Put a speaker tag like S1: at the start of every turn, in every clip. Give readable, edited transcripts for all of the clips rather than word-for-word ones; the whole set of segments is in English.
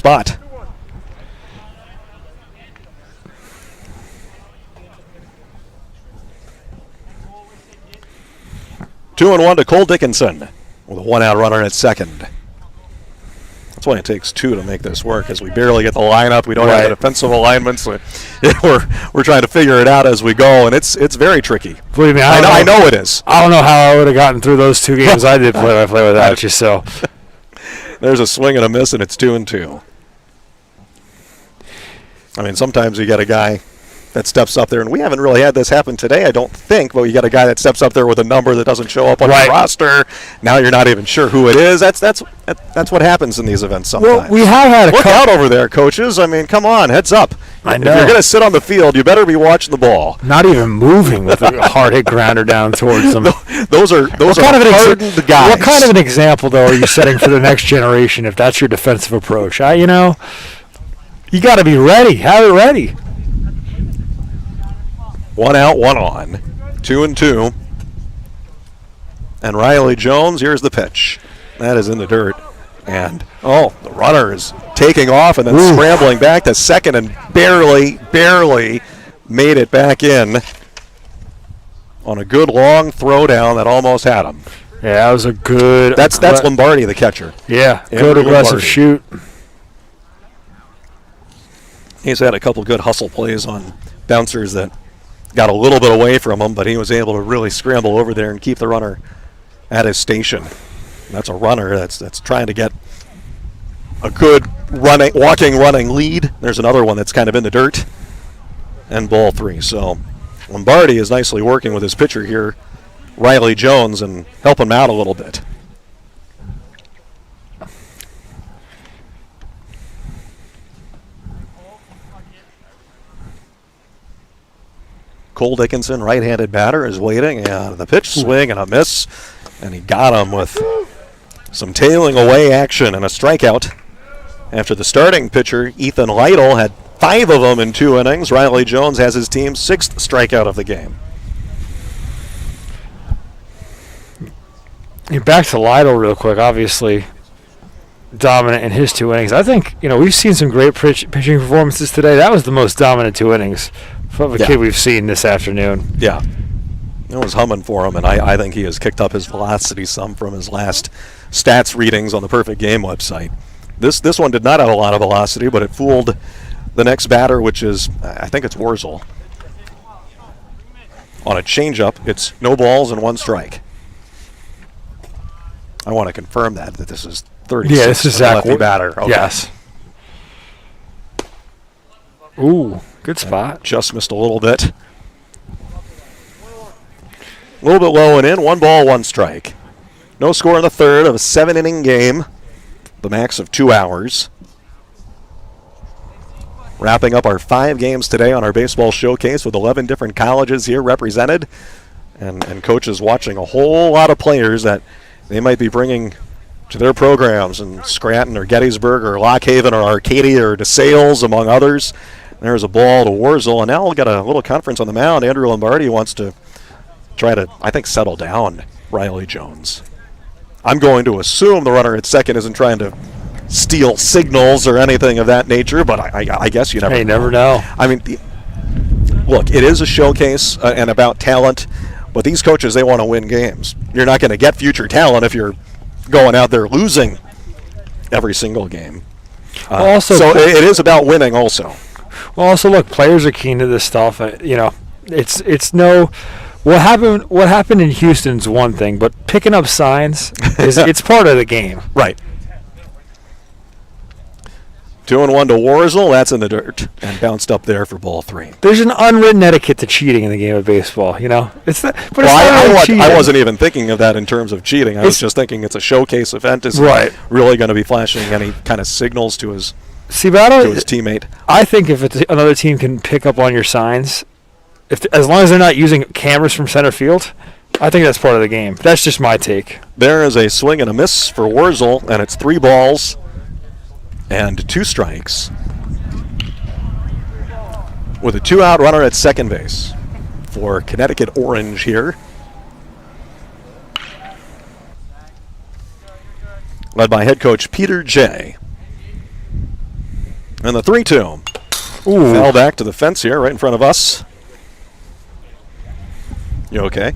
S1: spot. Two and one to Cole Dickinson with a one-out runner at second. That's why it takes two to make this work, as we barely get the lineup. We don't have the defensive alignments. So we're trying to figure it out as we go, and it's very tricky.
S2: Believe me,
S1: I know it is.
S2: I don't know how I would have gotten through those 2 games I did play without you. So
S1: there's a swing and a miss, and it's 2-2. I mean, sometimes you get a guy that steps up there, and we haven't really had this happen today, I don't think, but you got a guy that steps up there with a number that doesn't show up on the roster. Now you're not even sure who it is. That's what happens in these events sometimes.
S2: Well, we have had
S1: Look out over there, coaches. I mean, come on, heads up.
S2: I know.
S1: If you're going to sit on the field, you better be watching the ball.
S2: Not even moving with a hard hit grounder down towards them.
S1: Those are hardened guys.
S2: What kind of an example, though, are you setting for the next generation if that's your defensive approach? You got to be ready. Have it ready.
S1: 1 out, 1 on. 2-2. And Riley Jones, here's the pitch. That is in the dirt. And, the runner is taking off and then scrambling back to second and barely made it back in on a good long throw down that almost had him.
S2: Yeah, that was a good...
S1: That's Lombardi, the catcher.
S2: Yeah, good aggressive shoot.
S1: He's had a couple good hustle plays on bouncers that got a little bit away from him, but he was able to really scramble over there and keep the runner at his station. That's a runner that's trying to get a good running lead. There's another one that's kind of in the dirt, and ball 3. So Lombardi is nicely working with his pitcher here, Riley Jones, and helping him out a little bit. Cole Dickinson, right-handed batter, is waiting, and the pitch swing and a miss, and he got him with some tailing away action and a strikeout. After the starting pitcher, Ethan Lytle, had 5 of them in 2 innings, Riley Jones has his team's 6th strikeout of the game.
S2: Back to Lytle real quick, obviously dominant in his 2 innings. I think, we've seen some great pitching performances today. That was the most dominant 2 innings of a kid we've seen this afternoon.
S1: Yeah. It was humming for him, and I think he has kicked up his velocity some from his last stats readings on the Perfect Game website. This one did not have a lot of velocity, but it fooled the next batter, which is, I think it's Wurzel. On a changeup, it's no balls and 1 strike. I want to confirm that this is 36.
S2: Yeah, this is Zach
S1: lefty batter. Okay.
S2: Yes. Ooh, good spot.
S1: Just missed a little bit. A little bit low and in. 1 ball, 1 strike. No score in the third of a 7-inning game. The max of 2 hours. Wrapping up our 5 games today on our baseball showcase with 11 different colleges here represented. And coaches watching a whole lot of players that they might be bringing to their programs in Scranton or Gettysburg or Lock Haven or Arcadia or DeSales, among others. There's a ball to Wurzel, and now we'll get a little conference on the mound. Andrew Lombardi wants to try to, I think, settle down Riley Jones. I'm going to assume the runner at second isn't trying to steal signals or anything of that nature, but I guess you never know.
S2: You never know.
S1: I mean, look, it is a showcase and about talent, but these coaches, they want to win games. You're not going to get future talent if you're going out there losing every single game. So it is about winning also.
S2: Well, also, look, players are keen to this stuff. It's no... What happened in Houston's one thing, but picking up signs it's part of the game.
S1: Right. 2-1 to Wurzel. That's in the dirt and bounced up there for ball 3.
S2: There's an unwritten etiquette to cheating in the game of baseball. It's not. But
S1: I wasn't even thinking of that in terms of cheating. I was just thinking it's a showcase event. Is really going to be flashing any kind of signals to his teammate?
S2: I think if another team can pick up on your signs, as long as they're not using cameras from center field, I think that's part of the game. That's just my take.
S1: There is a swing and a miss for Wurzel, and it's 3 balls and 2 strikes with a 2-out runner at second base for Connecticut Orange here. Led by head coach Peter Jay. And the 3-2. Foul back to the fence here, right in front of us. You okay?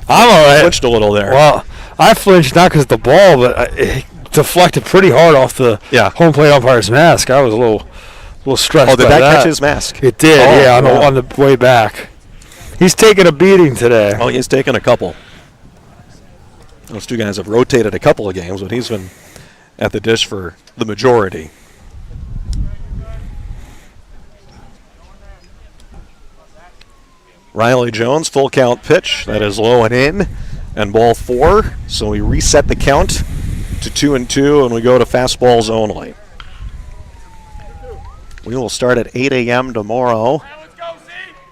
S2: I'm all right.
S1: Flinched a little there.
S2: Well, I flinched not because of the ball, but it deflected pretty hard off the home plate umpire's mask. I was a little stressed.
S1: Oh, did
S2: by
S1: that catch his mask?
S2: It did. On the way back. He's taking a beating today.
S1: Oh, he's taken a couple. Those two guys have rotated a couple of games, but he's been at the dish for the majority. Riley Jones, full count pitch. That is low and in, and ball 4. So we reset the count to 2-2, and we go to fastballs only. We will start at 8 a.m. tomorrow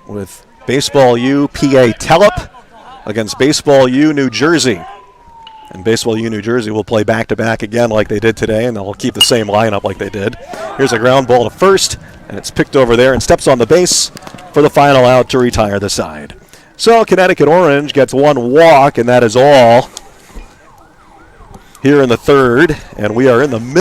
S1: with Baseball U PA Telep against Baseball U New Jersey. And Baseball U New Jersey will play back-to-back again like they did today, and they'll keep the same lineup like they did. Here's a ground ball to first, and it's picked over there and steps on the base for the final out to retire the side. So Connecticut Orange gets 1 walk, and that is all here in the third, and we are in the middle.